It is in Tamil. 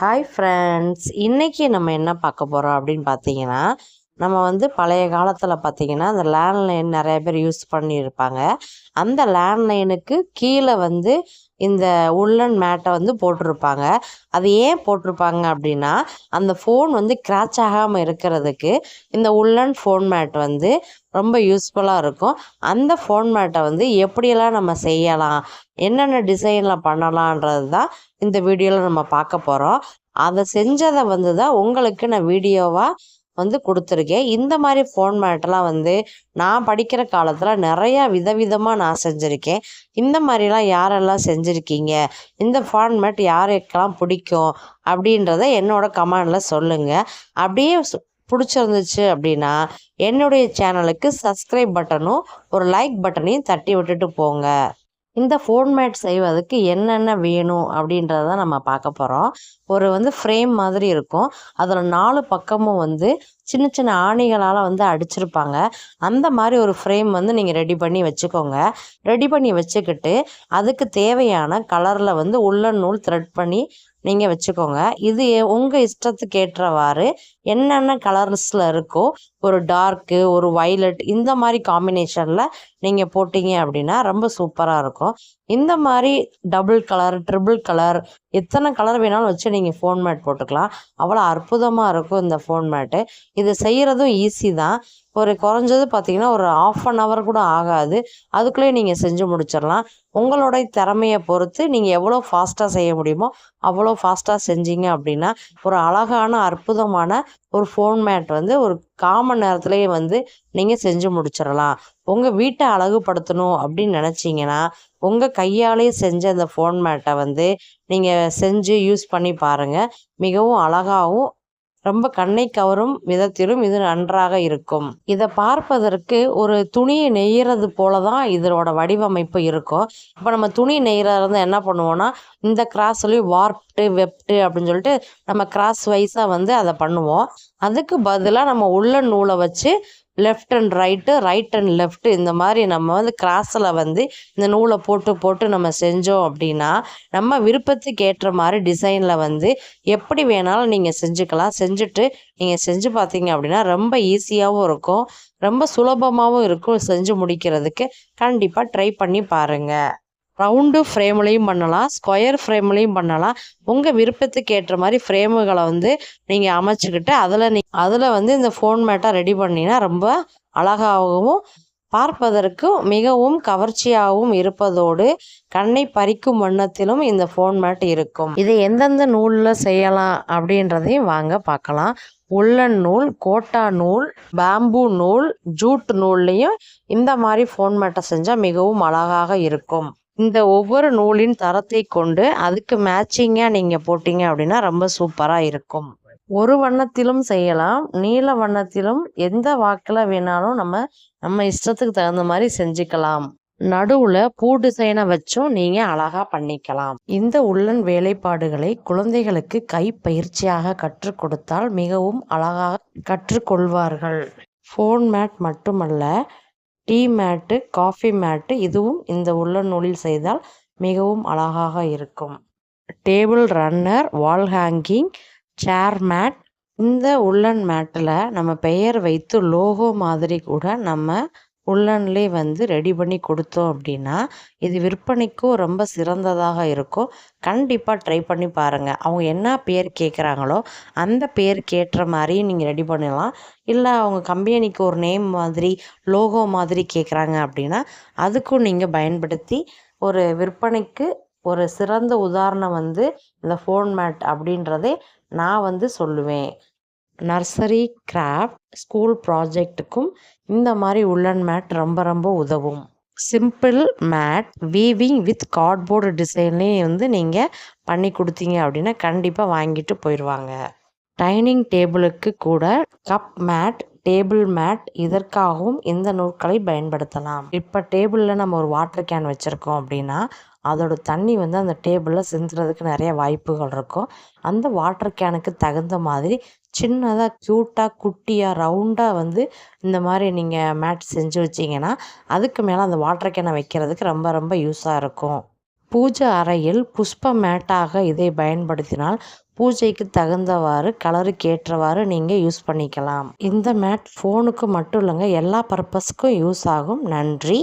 ஹாய் ஃப்ரெண்ட்ஸ், இன்னைக்கு நம்ம என்ன பார்க்க போகிறோம் அப்படின்னு பார்த்தீங்கன்னா, நம்ம பழைய காலத்தில் பார்த்தீங்கன்னா அந்த லேண்ட்லைன் நிறைய பேர் யூஸ் பண்ணியிருப்பாங்க. அந்த லேண்ட்லைனுக்கு கீழே இந்த உள்ளன் மேட்டை போட்டிருப்பாங்க. அது ஏன் போட்டிருப்பாங்க அப்படின்னா, அந்த ஃபோன் கிராச் ஆகாமல் இருக்கிறதுக்கு இந்த உள்ளன் ஃபோன் மேட் ரொம்ப யூஸ்ஃபுல்லாக இருக்கும். அந்த ஃபோன் மேட்டை எப்படியெல்லாம் நம்ம செய்யலாம், என்னென்ன டிசைனில் பண்ணலான்றது தான் இந்த வீடியோவில் நம்ம பார்க்க போகிறோம். அதை செஞ்சதை தான் உங்களுக்கு நான் வீடியோவாக கொடுத்துருக்கேன். இந்த மாதிரி ஃபோன் மேட்டெல்லாம் நான் படிக்கிற காலத்தில் நிறையா விதவிதமாக நான் செஞ்சுருக்கேன். இந்த மாதிரிலாம் யாரெல்லாம் செஞ்சுருக்கீங்க, இந்த ஃபோன் மேட் யாருக்கெல்லாம் பிடிக்கும் அப்படின்றத என்னோட கமெண்டில் சொல்லுங்கள். அப்படியே பிடிச்சிருந்துச்சு அப்படின்னா என்னுடைய சேனலுக்கு சப்ஸ்கிரைப் பட்டனும் ஒரு லைக் பட்டனையும் தட்டி விட்டுட்டு போங்க. இந்த ஃபோன் மேட் செய்வதற்கு என்னென்ன வேணும் அப்படின்றத நம்ம பார்க்க போகிறோம். ஒரு ஃப்ரேம் மாதிரி இருக்கும். அதில் 4 பக்கமும் சின்ன சின்ன ஆணிகளால் அடிச்சிருப்பாங்க. அந்த மாதிரி ஒரு ஃப்ரேம் நீங்கள் ரெடி பண்ணி வச்சுக்கோங்க. ரெடி பண்ணி வச்சுக்கிட்டு அதுக்கு தேவையான கலரில் உள்ளன் நூல் த்ரெட் பண்ணி நீங்கள் வச்சுக்கோங்க. இது உங்கள் இஷ்டத்துக்கு ஏற்றவாறு என்னென்ன கலர்ஸில் இருக்கோ, ஒரு டார்க்கு, ஒரு வைலட், இந்த மாதிரி காம்பினேஷனில் நீங்கள் போட்டிங்க அப்படின்னா ரொம்ப சூப்பராக இருக்கும். இந்த மாதிரி டபுள் கலர், ட்ரிபிள் கலர், எத்தனை கலர் வேணாலும் வச்சு நீங்கள் ஃபோன் மேட் போட்டுக்கலாம். அவ்வளோ அற்புதமாக இருக்கும் இந்த ஃபோன் மேட்டு. இது செய்கிறதும் ஈஸி தான். ஒரு குறைஞ்சது பார்த்தீங்கன்னா ஒரு 1/2 hour கூட ஆகாது. அதுக்குள்ளேயே நீங்கள் செஞ்சு முடிச்சிடலாம். உங்களோட திறமையை பொறுத்து நீங்கள் எவ்வளோ ஃபாஸ்ட்டாக செய்ய முடியுமோ அவ்வளோ ஃபாஸ்ட்டாக செஞ்சீங்க அப்படின்னா ஒரு அழகான அற்புதமான ஒரு ஃபோன் மேட் ஒரு 1/4 மணி நேரத்துலேயே நீங்கள் செஞ்சு முடிச்சிடலாம். உங்கள் வீட்டை அழகுபடுத்தணும் அப்படின்னு நினச்சிங்கன்னா உங்கள் கையாலே செஞ்ச அந்த ஃபோன் மேட்டை நீங்கள் செஞ்சு யூஸ் பண்ணி பாருங்கள். மிகவும் அழகாகவும் ரொம்ப கண்ணை கவரும் விதத்திலும் இது நன்றாக இருக்கும். இதை பார்ப்பதற்கு ஒரு துணியை நெய்யறது போல தான் இதோட வடிவமைப்பு இருக்கும். இப்போ நம்ம துணி நெய்யறது என்ன பண்ணுவோம்னா, இந்த கிராஸ்லேயும் வார்ப்டு வெப்டு அப்படின்னு சொல்லிட்டு நம்ம கிராஸ் வைஸாக அதை பண்ணுவோம். அதுக்கு பதிலாக நம்ம உள்ள நூலை வச்சு left and right, right and left, இந்த மாதிரி நம்ம கிராஸில் இந்த நூலை போட்டு போட்டு நம்ம செஞ்சோம் அப்படின்னா நம்ம விருப்பத்துக்கு ஏற்ற மாதிரி டிசைனில் எப்படி வேணாலும் நீங்கள் செஞ்சுக்கலாம். செஞ்சுட்டு நீங்கள் செஞ்சு பார்த்தீங்க அப்படின்னா ரொம்ப ஈஸியாகவும் இருக்கும், ரொம்ப சுலபமாகவும் இருக்கும். செஞ்சு முடிக்கிறதுக்கு கண்டிப்பாக ட்ரை பண்ணி பாருங்கள். ரவுண்டு ஃப்ரேம்லேயும் பண்ணலாம், ஸ்கொயர் ஃப்ரேம்லேயும் பண்ணலாம். உங்கள் விருப்பத்துக்கு ஏற்ற மாதிரி ஃப்ரேமுகளை நீங்கள் அமைச்சிக்கிட்டு அதில் இந்த ஃபோன் மேட்டை ரெடி பண்ணினா ரொம்ப அழகாகவும் பார்ப்பதற்கும் மிகவும் கவர்ச்சியாகவும் இருப்பதோடு கண்ணை பறிக்கும் வண்ணத்திலும் இந்த ஃபோன் மேட் இருக்கும். இதை எந்தெந்த நூலில் செய்யலாம் அப்படின்றதையும் வாங்க பார்க்கலாம். உள்ளன் நூல், கோட்டா நூல், பேம்பு நூல், ஜூட் நூல்லையும் இந்த மாதிரி ஃபோன் மேட்டை செஞ்சால் மிகவும் அழகாக இருக்கும். இந்த ஒவ்வொரு நூலின் தரத்தை கொண்டு அதுக்கு மேட்சிங்காக நீங்கள் போட்டிங்க அப்படின்னா ரொம்ப சூப்பராக இருக்கும். ஒரு வண்ணத்திலும் செய்யலாம், நீல வண்ணத்திலும், எந்த வாக்கில் வேணாலும் நம்ம இஷ்டத்துக்கு தகுந்த மாதிரி செஞ்சுக்கலாம். நடுவில் பூ டிசைனை வச்சும் நீங்கள் அழகாக பண்ணிக்கலாம். இந்த உள்ளன் வேலைப்பாடுகளை குழந்தைகளுக்கு கை பயிற்சியாக கற்றுக் கொடுத்தால் மிகவும் அழகாக கற்றுக்கொள்வார்கள். ஃபோன் மேட் மட்டுமல்ல, டீ மேட்டு, காஃபி மேட்டு, இதுவும் இந்த உள்ளன் நூலில் செய்தால் மிகவும் அழகாக இருக்கும். டேபிள் ரன்னர், வால் ஹேங்கிங், சேர் மேட், இந்த உள்ளன் மேட்டில் நம்ம பெயர் வைத்து லோகோ மாதிரி கூட நம்ம உள்ளன்லேயே ரெடி பண்ணி கொடுத்தோம் அப்படின்னா இது விற்பனைக்கும் ரொம்ப சிறந்ததாக இருக்கும். கண்டிப்பாக ட்ரை பண்ணி பாருங்கள். அவங்க என்ன பேர் கேட்குறாங்களோ அந்த பேருக்கு ஏற்ற மாதிரி நீங்கள் ரெடி பண்ணலாம். இல்லை அவங்க கம்பெனிக்கு ஒரு நேம் மாதிரி, லோகோ மாதிரி கேட்குறாங்க அப்படின்னா அதுக்கும் நீங்கள் பயன்படுத்தி ஒரு விற்பனைக்கு ஒரு சிறந்த உதாரணம் இந்த ஃபோன் மேட் அப்படின்றதே நான் சொல்லுவேன். நர்சரி, கிராஃப்ட், ஸ்கூல் ப்ராஜெக்ட்டுக்கும் இந்த மாதிரி உள்ளன் மேட் ரொம்ப ரொம்ப உதவும். Simple mat weaving with cardboard டிசைன்லேயும் நீங்கள் பண்ணி கொடுத்தீங்க அப்படின்னா கண்டிப்பாக வாங்கிட்டு போயிடுவாங்க. டைனிங் டேபிளுக்கு கூட கப் மேட், டேபிள் மேட், இதற்காகவும் இந்த நூல்களை பயன்படுத்தலாம். இப்போ டேபிளில் நம்ம ஒரு வாட்டர் கேன் வச்சுருக்கோம் அப்படின்னா அதோட தண்ணி அந்த டேபிளில் சிந்துறதுக்கு நிறைய வாய்ப்புகள் இருக்கும். அந்த வாட்டர் கேனுக்கு தகுந்த மாதிரி சின்னதாக க்யூட்டாக குட்டியாக ரவுண்டாக இந்த மாதிரி நீங்கள் மேட் செஞ்சு வச்சிங்கன்னா அதுக்கு மேலே அந்த வாட்டர் கேனை வைக்கிறதுக்கு ரொம்ப ரொம்ப யூஸாக இருக்கும். பூஜை அறையில் புஷ்ப மேட்டாக இதை பயன்படுத்தினால் பூஜைக்கு தகுந்தவாறு கலருக்கு ஏற்றவாறு நீங்கள் யூஸ் பண்ணிக்கலாம். இந்த மேட் ஃபோனுக்கு மட்டும் இல்லைங்க, எல்லா பர்பஸ்க்கும் யூஸ் ஆகும். நன்றி.